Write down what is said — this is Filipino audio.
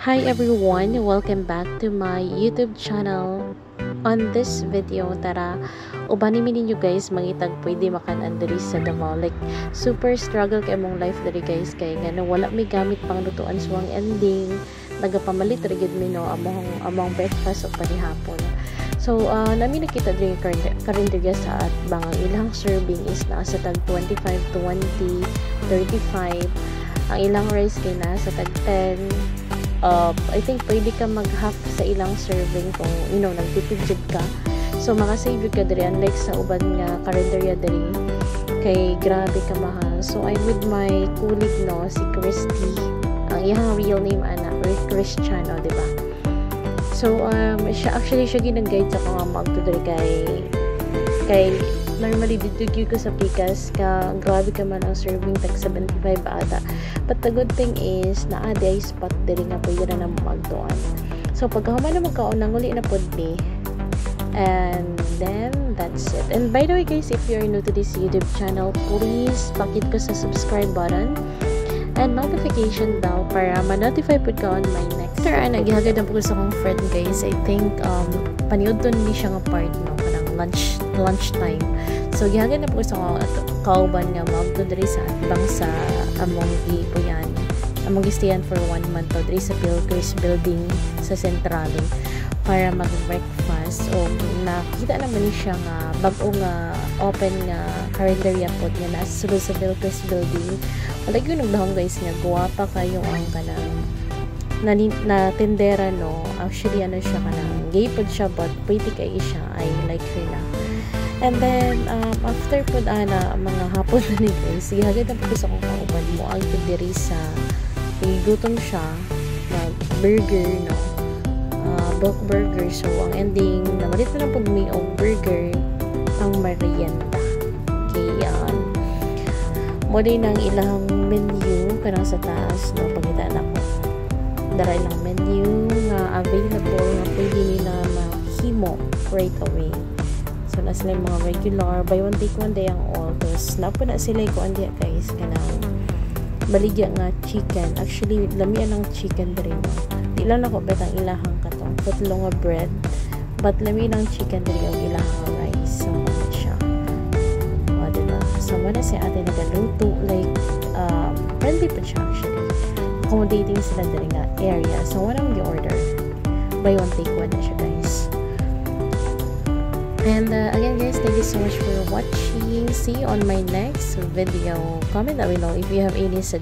Hi everyone, welcome back to my YouTube channel. On this video, tara ubanin mi ninyo guys mangitag pwede makanan diri sa Davao. Like super struggle kay mong life diri guys kay ngano wala mi gamit pang lutuan suwang ending. Nagapamalit ra gid mi no among breakfast o panihapon. So nami nakita diri karinderya sa at bang ilang serving is nasa tag 25, 20, 35. Ang ilang rice kay nasa tag 10. I think pwede ka mag-half sa ilang serving kung nagtipid jud ka. So makasave ka diri unlike sa uban nga karinderya diri kay grabe ka mahal. So I'm with my colleague no si Christy. Ang iyang real name ana Cristiano, di ba? So siya gina-guide sa mga magto diri kay normally dito ko sa Pikas ka grabe ka man ang serving tag 75 ata, but the good thing is naa day spot diri nga pwede na magtuan. So pagkahuman na magkaon nang uli na pod me, and then that's it. And by the way guys, if you're new to this YouTube channel, please pakit ko sa subscribe button and notification bell para ma-notify po ka on my next. After nagihagad na po sa akong friend guys, I think paniod to ni siya nga part no kanang lunch time. So gihagad na po sa kauban nga magto diri sa atbang sa among gipuyan. Among gistayan for 1 month to diri sa Pilkers building sa Centrale para mag-breakfast. O nakita naman ni siya nga bag-o nga open nga karinderya pod nga nasa sulod sa Pilkers building. Wala yun nagdahong guys nga guwapa kayo ang kanang na tindera no. Actually siya kanang gay pod siya but pretty kay siya. I like her na. And then after po mga hapon na ni guys, gihagad na po sa akong kauban mo ang diri sa gutom siya na burger no, bulk burger. So ang ending namalit na po mi og burger ang merienda. Okay, mo din ang ilang menu kanang sa taas no, pagkita na ko dara ilang menu nga available nga pwede nila mahimo right away. So na sila mga regular buy one take one day ang all. Tapos napo na sila ko andi guys kanang baligya nga chicken. Actually lamian ng chicken diri no. Di lang ako betang ilahang katong putlong nga bread, but lami ng chicken diri ang ilahang rice. So siya diba? So wala si ate nagaluto like friendly pa siya actually. Accommodating sila diri nga area. So what ang gi-order buy one take one na siya guys. And again guys, thank you so much for watching. See you on my next video. Comment down below if you have any suggestions.